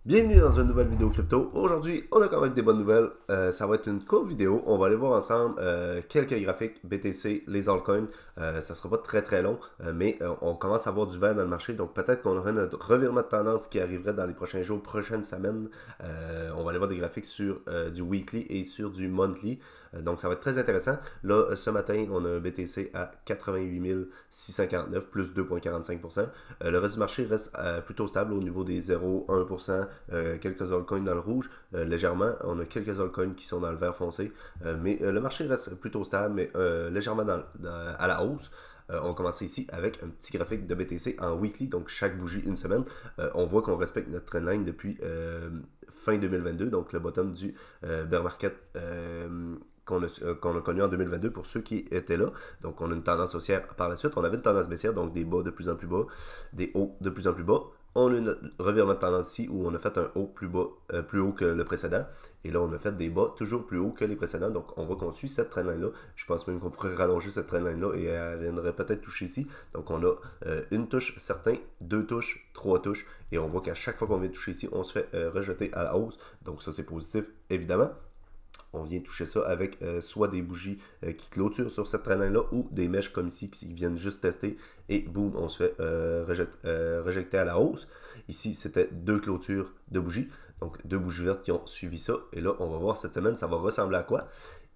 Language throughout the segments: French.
Bienvenue dans une nouvelle vidéo crypto. Aujourd'hui, on a quand même des bonnes nouvelles. Ça va être une courte vidéo. On va aller voir ensemble quelques graphiques BTC, les altcoins. Ça sera pas très long, mais on commence à avoir du vert dans le marché. Donc peut-être qu'on aura notre revirement de tendance qui arriverait dans les prochains jours, prochaines semaines. On va aller voir des graphiques sur du weekly et sur du monthly. Donc ça va être très intéressant. Là, ce matin, on a un BTC à 88 649, plus 2,45%. Le reste du marché reste plutôt stable au niveau des 0,1%. Quelques altcoins dans le rouge, légèrement. On a quelques altcoins qui sont dans le vert foncé. Mais le marché reste plutôt stable, mais légèrement à la hausse. On commence ici avec un petit graphique de BTC en weekly, donc chaque bougie une semaine. On voit qu'on respecte notre trendline depuis fin 2022, donc le bottom du bear market qu'on a connu en 2022 pour ceux qui étaient là. Donc on a une tendance haussière par la suite. On avait une tendance baissière, donc des bas de plus en plus bas, des hauts de plus en plus bas. On a un revirement de tendance ici où on a fait un haut plus bas, plus haut que le précédent. Et là, on a fait des bas toujours plus haut que les précédents. Donc, on voit qu'on suit cette trendline-là. Je pense même qu'on pourrait rallonger cette trendline-là et elle viendrait peut-être toucher ici. Donc, on a une touche certain, deux touches, trois touches. Et on voit qu'à chaque fois qu'on vient toucher ici, on se fait rejeter à la hausse. Donc, ça, c'est positif, évidemment. On vient toucher ça avec soit des bougies qui clôturent sur cette trendline-là ou des mèches comme ici qui viennent juste tester et boum, on se fait rejeter à la hausse. Ici, c'était deux clôtures de bougies, donc deux bougies vertes qui ont suivi ça. Et là, on va voir cette semaine, ça va ressembler à quoi.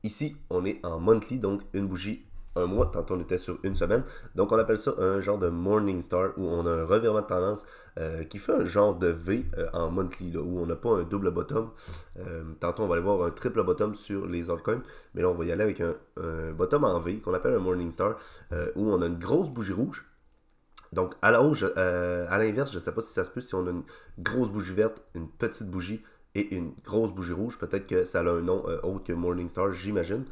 Ici, on est en monthly, donc une bougie un mois, tantôt on était sur une semaine. Donc on appelle ça un genre de morning star où on a un revirement de tendance qui fait un genre de V en monthly, là, où on n'a pas un double bottom. Tantôt on va aller voir un triple bottom sur les altcoins, mais là on va y aller avec un bottom en V qu'on appelle un morning star où on a une grosse bougie rouge. Donc à la hausse, à l'inverse, je ne sais pas si ça se peut, si on a une grosse bougie verte, une petite bougie et une grosse bougie rouge, peut-être que ça a un nom autre que Morningstar, j'imagine.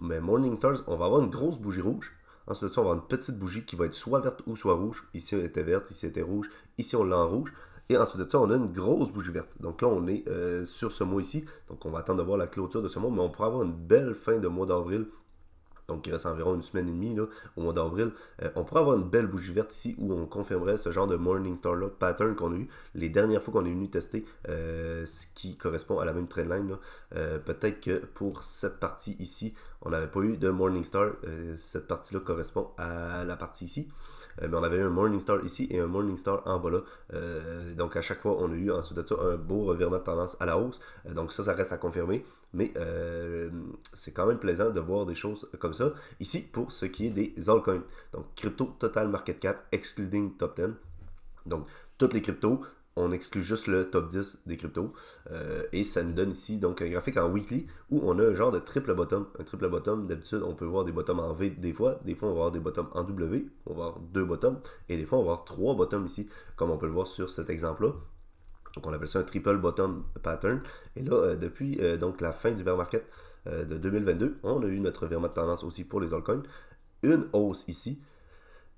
Mais Morningstar, on va avoir une grosse bougie rouge. Ensuite, on va avoir une petite bougie qui va être soit verte ou soit rouge. Ici, elle était verte, ici, elle était rouge. Ici, on l'a en rouge. Et ensuite de ça, on a une grosse bougie verte. Donc là, on est sur ce mois ici. Donc on va attendre de voir la clôture de ce mois. Mais on pourra avoir une belle fin de mois d'avril, donc il reste environ une semaine et demie là, au mois d'avril. On pourrait avoir une belle bougie verte ici où on confirmerait ce genre de Morningstar là, pattern qu'on a eu les dernières fois qu'on est venu tester, ce qui correspond à la même trendline. Peut-être que pour cette partie ici, on n'avait pas eu de Morningstar. Cette partie-là correspond à la partie ici. Mais on avait eu un Morningstar ici et un Morningstar en bas là. Donc à chaque fois, on a eu ensuite de ça un beau revirement de tendance à la hausse. Donc ça reste à confirmer. Mais c'est quand même plaisant de voir des choses comme ça. Ici, pour ce qui est des altcoins. Donc crypto total market cap excluding top 10. Donc toutes les cryptos, on exclut juste le top 10 des cryptos. Et ça nous donne ici donc un graphique en weekly où on a un genre de triple bottom. Un triple bottom, d'habitude, on peut voir des bottoms en V des fois. Des fois, on va avoir des bottoms en W. On va avoir deux bottoms. Et des fois, on va avoir trois bottoms ici, comme on peut le voir sur cet exemple-là. Donc on appelle ça un triple bottom pattern. Et là, depuis donc la fin du bear market de 2022, on a eu notre virement de tendance aussi pour les altcoins. Une hausse ici.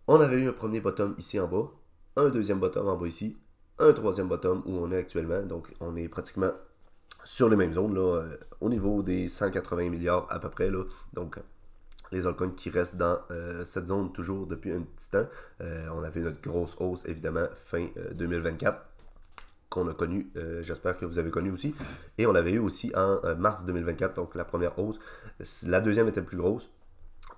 On avait eu un premier bottom ici en bas, un deuxième bottom en bas ici, un troisième bottom où on est actuellement. Donc on est pratiquement sur les mêmes zones là, au niveau des 180 milliards à peu près. Là. Donc les altcoins qui restent dans cette zone toujours depuis un petit temps. On avait notre grosse hausse évidemment fin 2024 qu'on a connu, j'espère que vous avez connu aussi. Et on l'avait eu aussi en mars 2024, donc la première hausse. La deuxième était plus grosse,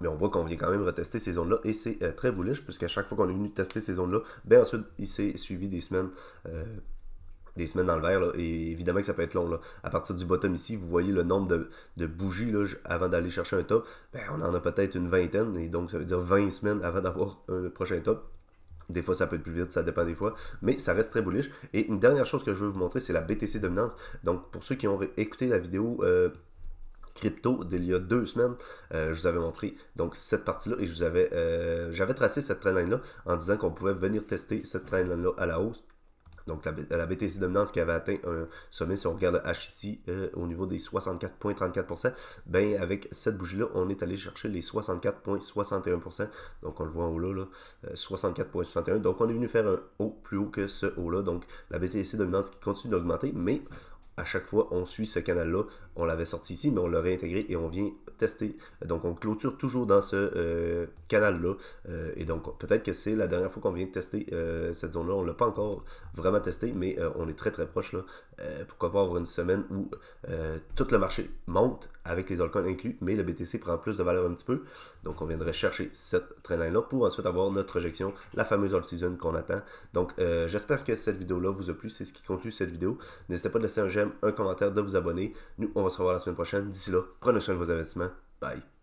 mais on voit qu'on vient quand même retester ces zones-là et c'est très bullish, puisqu'à chaque fois qu'on est venu tester ces zones-là, ben ensuite il s'est suivi des semaines dans le vert, là, et évidemment que ça peut être long. Là. À partir du bottom ici, vous voyez le nombre de bougies là, avant d'aller chercher un top, ben, on en a peut-être une vingtaine, et donc ça veut dire 20 semaines avant d'avoir un prochain top. Des fois, ça peut être plus vite, ça dépend des fois, mais ça reste très bullish. Et une dernière chose que je veux vous montrer, c'est la BTC dominance. Donc, pour ceux qui ont écouté la vidéo crypto d'il y a 2 semaines, je vous avais montré donc cette partie-là et j'avais tracé cette trendline-là en disant qu'on pouvait venir tester cette trendline-là à la hausse. Donc la BTC dominance qui avait atteint un sommet, si on regarde le H ici, au niveau des 64,34%, ben avec cette bougie-là, on est allé chercher les 64,61%. Donc on le voit en haut là, 64,61%. Donc on est venu faire un haut plus haut que ce haut-là. Donc la BTC dominance qui continue d'augmenter, mais à chaque fois, on suit ce canal-là. On l'avait sorti ici, mais on l'a réintégré et on vient tester. Donc, on clôture toujours dans ce canal-là. Et donc, peut-être que c'est la dernière fois qu'on vient de tester cette zone-là. On ne l'a pas encore vraiment testé, mais on est très très proche là. Pourquoi pas avoir une semaine où tout le marché monte avec les altcoins inclus, mais le BTC prend plus de valeur un petit peu. Donc, on viendrait chercher cette trendline-là pour ensuite avoir notre projection, la fameuse all-season qu'on attend. Donc, j'espère que cette vidéo-là vous a plu. C'est ce qui conclut cette vidéo. N'hésitez pas de laisser un j'aime, un commentaire, de vous abonner. Nous, on va se revoir la semaine prochaine. D'ici là, prenez soin de vos investissements. Bye.